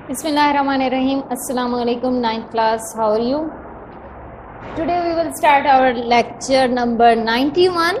Bismillahirrahmanirrahim. Assalamu alaikum. 9th class. How are you? Today we will start our lecture number 91.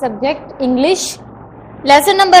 subject English. Lesson number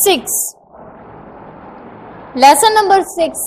6. Lesson number 6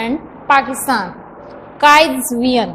and Pakistan. Qaidisviyan,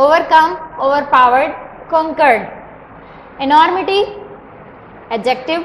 overcome, overpowered, conquered. Enormity, adjective,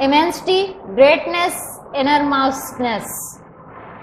immensity, greatness, enormousness,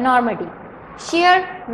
enormity. sheer,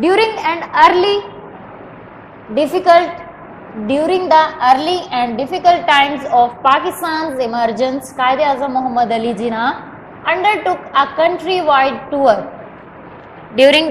During the early and difficult times of Pakistan's emergence, Qaid-e-Azam Muhammad Ali Jinnah undertook a countrywide tour. During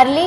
early,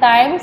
times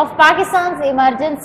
of Pakistan's emergence,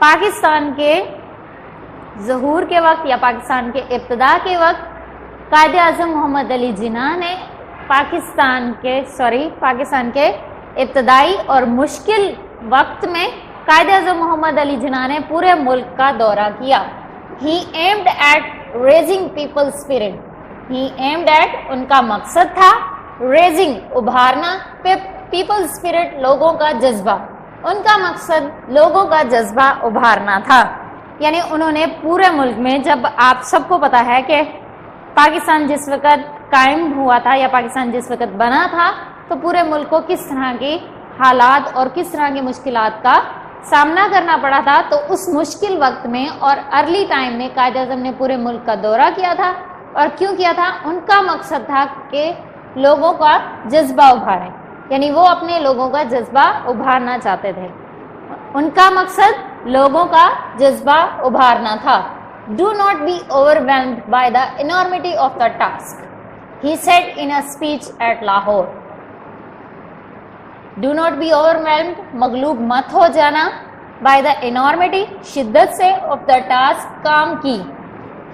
Pakistan کے ظہور کے وقت یا پاکستان کے ابتدا کے وقت قائد اعظم محمد علی جناح نے پاکستان کے ابتدائی اور مشکل وقت میں قائد اعظم محمد علی جناح نے پورے ملک کا دورہ کیا. He aimed at raising people's spirit. ان کا مقصد تھا raising ابھارنا, people's spirit لوگوں کا جذبہ. ان کا مقصد لوگوں کا جذبہ ابھارنا تھا. یعنی انہوں نے پورے ملک میں, جب آپ سب کو پتا ہے کہ پاکستان جس وقت قائم ہوا تھا یا پاکستان جس وقت بنا تھا, تو پورے ملک کو کس طرح کی حالات اور کس طرح کی مشکلات کا سامنا کرنا پڑا تھا. تو اس مشکل وقت میں اور ارلی ٹائم میں قائد اعظم نے پورے ملک کا دورہ کیا تھا. اور کیوں کیا تھا؟ ان کا مقصد تھا کہ لوگوں کا جذبہ ابھاریں. یعنی وہ اپنے لوگوں کا جذبہ ابھارنا چاہتے تھے. ان کا مقصد لوگوں کا جذبہ ابھارنا تھا. Do not be overwhelmed by the enormity of the task, he said in a speech at Lahore. Do not be overwhelmed, مغلوب مت ہو جانا, by the enormity, شدت سے, of the task, کام کی.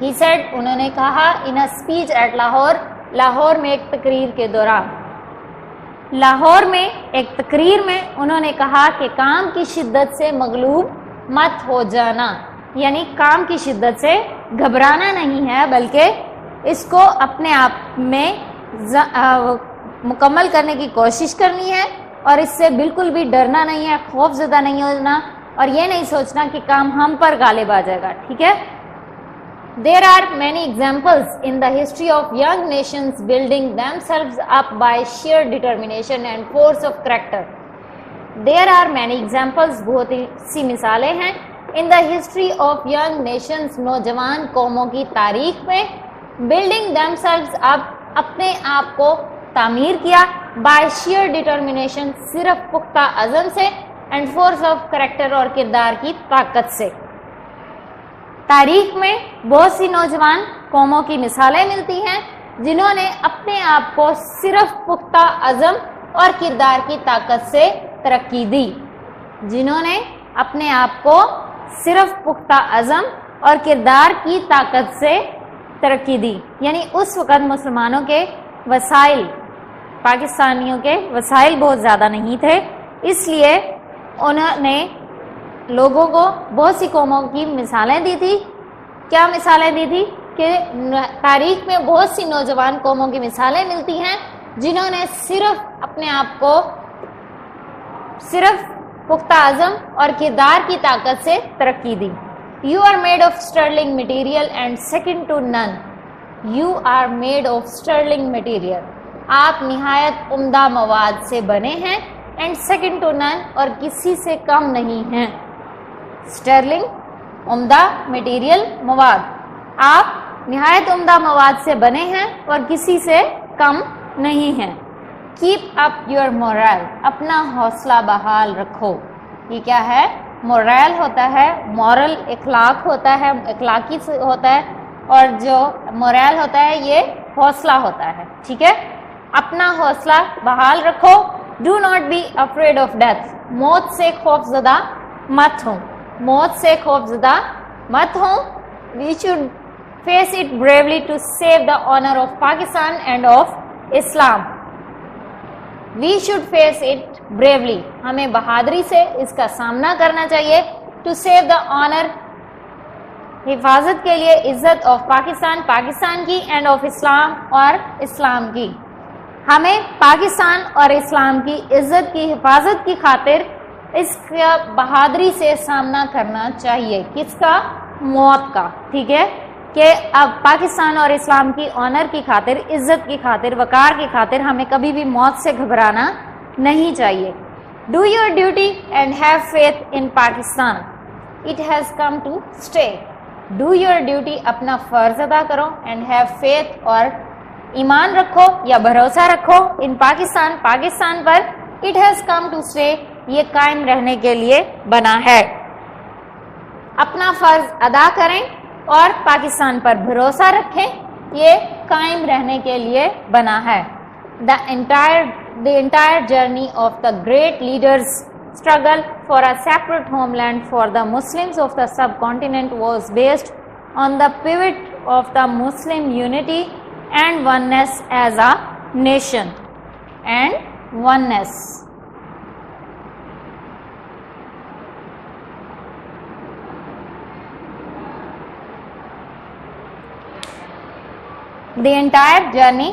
He said, انہوں نے کہا, in a speech at Lahore, Lahore میں ایک تقریر کے دوران. لاہور میں ایک تقریر میں انہوں نے کہا کہ کام کی شدت سے مغلوب مت ہو جانا. یعنی کام کی شدت سے گھبرانا نہیں ہے, بلکہ اس کو اپنے آپ میں مکمل کرنے کی کوشش کرنی ہے, اور اس سے بالکل بھی ڈرنا نہیں ہے, خوف زدہ نہیں ہونا, اور یہ نہیں سوچنا کہ کام ہم پر غالب آ جائے گا. ٹھیک ہے. There are many examples in the history of young nations building themselves up by sheer determination and force of character. There are many examples, بہت سی مثالیں ہیں, in the history of young nations, نوجوان قوموں کی تاریخ میں, building themselves up, اپنے آپ کو تعمیر کیا, by sheer determination, صرف پختہ عزم سے, and force of character, اور کردار کی طاقت سے. تاریخ میں بہت سی نوجوان قوموں کی مثالیں ملتی ہیں جنہوں نے اپنے آپ کو صرف پختہ عزم اور کردار کی طاقت سے ترقی دی. جنہوں نے اپنے آپ کو صرف پختہ عزم اور کردار کی طاقت سے ترقی دی. یعنی اس وقت مسلمانوں کے وسائل, پاکستانیوں کے وسائل بہت زیادہ نہیں تھے, اس لیے انہوں نے لوگوں کو بہت سی قوموں کی مثالیں دی تھی. کیا مثالیں دی تھی؟ کہ تاریخ میں بہت سی نوجوان قوموں کی مثالیں ملتی ہیں جنہوں نے صرف اپنے آپ کو صرف پختہ عزم اور کردار کی طاقت سے ترقی دی. You are made of sterling material and second to none. You are made of sterling material. آپ نہایت عمدہ مواد سے بنے ہیں, and second to none, اور کسی سے کم نہیں ہیں. اسٹرلنگ, عمدہ, مٹیریل, مواد. آپ نہایت عمدہ مواد سے بنے ہیں اور کسی سے کم نہیں ہیں. کیپ اپ یور مورل, اپنا حوصلہ بحال رکھو. یہ کیا ہے؟ مورل ہوتا ہے, مورل اخلاق ہوتا ہے, اخلاقی ہوتا ہے, اور جو مورل ہوتا ہے یہ حوصلہ ہوتا ہے. ٹھیک ہے. اپنا حوصلہ بحال رکھو. Do not be afraid of death, موت سے خوف زدہ مت ہوں. موت سے خوف زدہ مت ہوں. We should face it bravely to save the honour of Pakistan and of Islam. We should face it bravely, ہمیں بہادری سے اس کا سامنا کرنا چاہیے. ٹو سیو دا آنر, حفاظت کے لیے, عزت آف پاکستان, پاکستان کی, اینڈ آف اسلام, اور اسلام کی. ہمیں پاکستان اور اسلام کی عزت کی حفاظت کی خاطر اس کا بہادری سے سامنا کرنا چاہیے. کس کا؟ موت کا. ٹھیک ہے. کہ اب پاکستان اور اسلام کی آنر کی خاطر, عزت کی خاطر, وقار کی خاطر ہمیں کبھی بھی موت سے گھبرانا نہیں چاہیے. Do your duty and have faith in Pakistan, it has come to stay. Do your duty, اپنا فرض ادا کرو, اینڈ ہیو فیتھ, اور ایمان رکھو یا بھروسہ رکھو, ان پاکستان, پاکستان پر, it has come to stay, یہ قائم رہنے کے لیے بنا ہے. اپنا فرض ادا کریں اور پاکستان پر بھروسہ رکھیں, یہ قائم رہنے کے لیے بنا ہے. The entire journey of the great leaders struggle for a separate homeland for the Muslims of the subcontinent was based on the pivot of the Muslim unity and oneness as a nation. And oneness. The entire journey,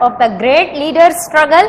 of the great leader struggle,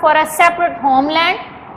for a separate homeland,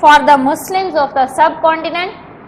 for the Muslims of the subcontinent,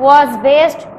was based,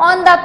on the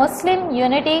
Muslim unity,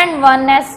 and oneness,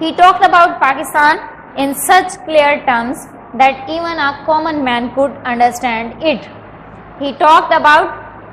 He talked about Pakistan in such clear terms that even a common man could understand it. He talked about,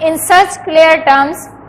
in such clear terms,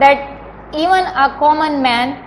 that even a common man,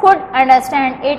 could understand it,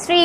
3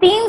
3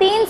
3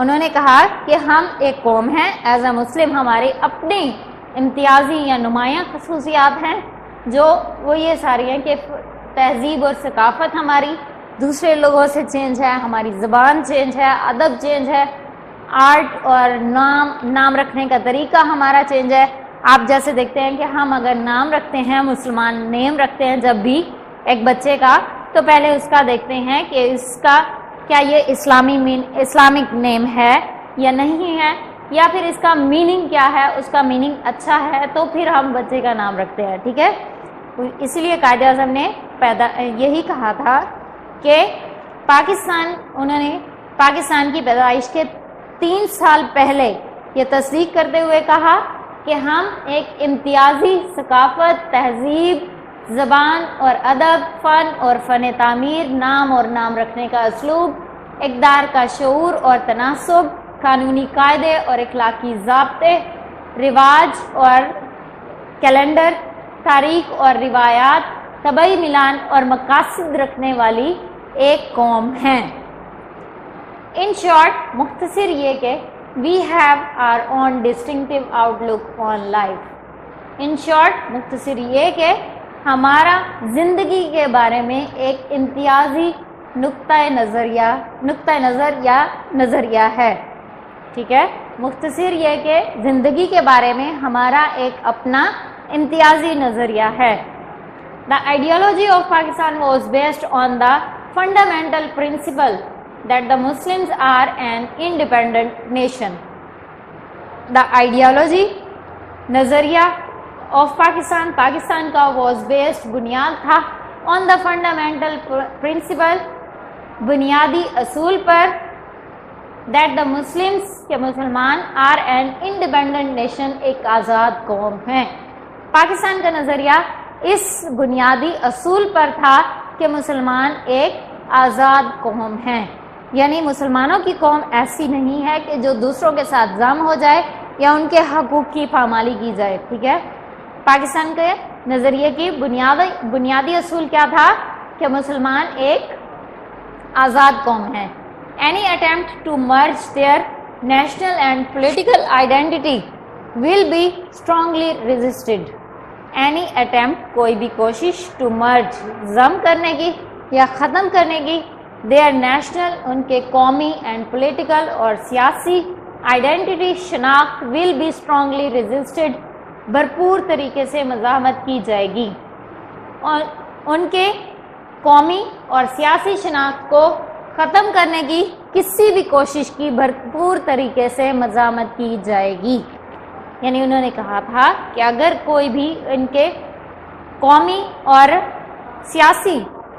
انہوں نے کہا کہ ہم ایک قوم ہیں، as a مسلم ہماری اپنی امتیازی یا نمایاں خصوصیات ہیں، جو وہ یہ ساری ہیں کہ تہذیب اور ثقافت ہماری دوسرے لوگوں سے چینج ہے، ہماری زبان چینج ہے، ادب چینج ہے، آرٹ اور نام رکھنے کا طریقہ ہمارا چینج ہے۔ آپ جیسے دیکھتے ہیں کہ ہم اگر نام رکھتے ہیں، مسلمان نیم رکھتے ہیں جب بھی ایک بچے کا، تو پہلے اس کا دیکھتے ہیں کہ اس کا کیا یہ اسلامک نیم ہے یا نہیں ہے، یا پھر اس کا میننگ کیا ہے، اس کا میننگ اچھا ہے تو پھر ہم بچے کا نام رکھتے ہیں، ٹھیک ہے۔ اس لیے قائد اعظم نے یہی کہا تھا کہ انہوں نے پاکستان کی پیدائش کے 3 سال پہلے یہ تصدیق کرتے ہوئے کہا کہ ہم ایک امتیازی ثقافت، تہذیب، زبان اور ادب، فن اور فن تعمیر، نام اور نام رکھنے کا اسلوب، اقدار کا شعور اور تناسب، قانونی قاعدے اور اخلاقی ضابطے، رواج اور کیلنڈر، تاریخ اور روایات، طبعی ملان اور مقاصد رکھنے والی ایک قوم ہیں۔ ان شارٹ، مختصر یہ کہ we have our own distinctive outlook on life۔ In short, مختصر یہ کہ ہمارا زندگی کے بارے میں ایک امتیازی نقطۂ نظر یا نظریہ ہے، ٹھیک ہے۔ مختصر یہ کہ زندگی کے بارے میں ہمارا ایک اپنا امتیازی نظریہ ہے۔ The ideology of Pakistan was based on the fundamental principle that the Muslims are an independent nation۔ The ideology، نظریہ of پاکستان کا was based، بنیاد تھا on the fundamental principle، بنیادی اصول پر that the Muslims، کہ مسلمان are an independent nation، ایک آزاد قوم ہیں۔ پاکستان کا نظریہ اس بنیادی اصول پر تھا کہ مسلمان ایک آزاد قوم ہیں، یعنی مسلمانوں کی قوم ایسی نہیں ہے کہ جو دوسروں کے ساتھ ضم ہو جائے یا ان کے حقوق کی پامالی کی جائے، ٹھیک ہے۔ پاکستان کے نظریے کی بنیادی اصول کیا تھا کہ مسلمان ایک آزاد قوم ہے۔ Any attempt to merge their national and political identity will be strongly resisted۔ Any attempt، کوئی بھی کوشش، to merge، ضم کرنے کی یا ختم کرنے کی، their national، ان کے قومی and political اور سیاسی identity، شناخت، will be strongly resisted، بھرپور طریقے سے مزاحمت کی جائے گی، اور ان کے قومی اور سیاسی شناخت کو ختم کرنے کی کسی بھی کوشش کی بھرپور طریقے سے مزاحمت کی جائے گی۔ یعنی انہوں نے کہا تھا کہ اگر کوئی بھی ان کے قومی اور سیاسی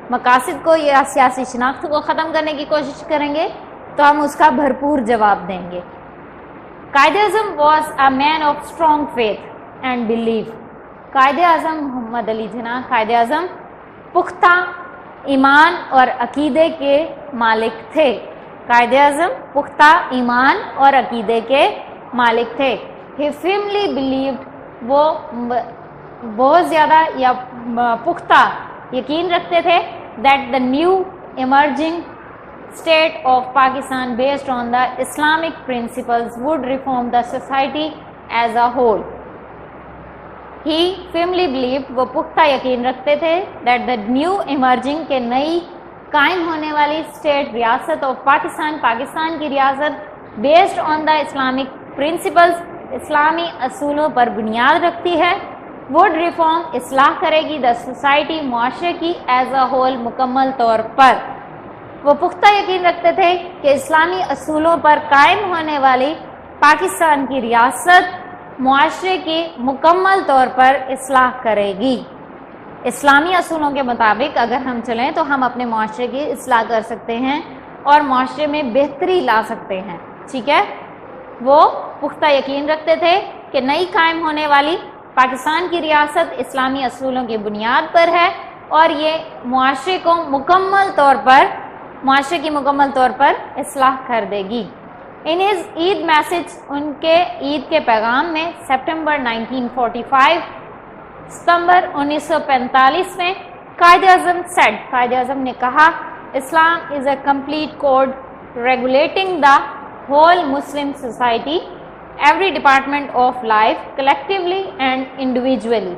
مقاصد کو یا سیاسی شناخت کو ختم کرنے کی کوشش کریں گے تو ہم اس کا بھرپور جواب دیں گے۔ Quaid Azam was a man of strong faith and belief. Quaid Azam محمد علی جناح قائد اعظم پختہ ایمان اور عقیدے کے مالک تھے۔ قائد اعظم پختہ ایمان اور عقیدے کے مالک تھے۔ He firmly believed، وہ بہت زیادہ یا پختہ یقین رکھتے تھے that the new emerging state of Pakistan based on the Islamic principles would reform the society as a whole۔ He firmly believed، وہ پختہ یقین رکھتے تھے that the new emerging، کے نئی قائم ہونے والی اسٹیٹ، ریاست آف پاکستان کی ریاست based on the Islamic principles، اسلامی اصولوں پر بنیاد رکھتی ہے، would reform، اصلاح کرے گی، the society، معاشرے کی، as a whole، مکمل طور پر۔ وہ پختہ یقین رکھتے تھے کہ اسلامی اصولوں پر قائم ہونے والی پاکستان کی ریاست معاشرے کی مکمل طور پر اصلاح کرے گی۔ اسلامی اصولوں کے مطابق اگر ہم چلیں تو ہم اپنے معاشرے کی اصلاح کر سکتے ہیں اور معاشرے میں بہتری لا سکتے ہیں، ٹھیک ہے۔ وہ پختہ یقین رکھتے تھے کہ نئی قائم ہونے والی پاکستان کی ریاست اسلامی اصولوں کی بنیاد پر ہے اور یہ معاشرے کی مکمل طور پر اصلاح کر دے گی۔ ان ہز عید میسج، ان کے عید کے پیغام میں ستمبر 1945 میں قائد اعظم نے کہا، Islam is a complete code regulating the whole Muslim society, every department of life, collectively and individually.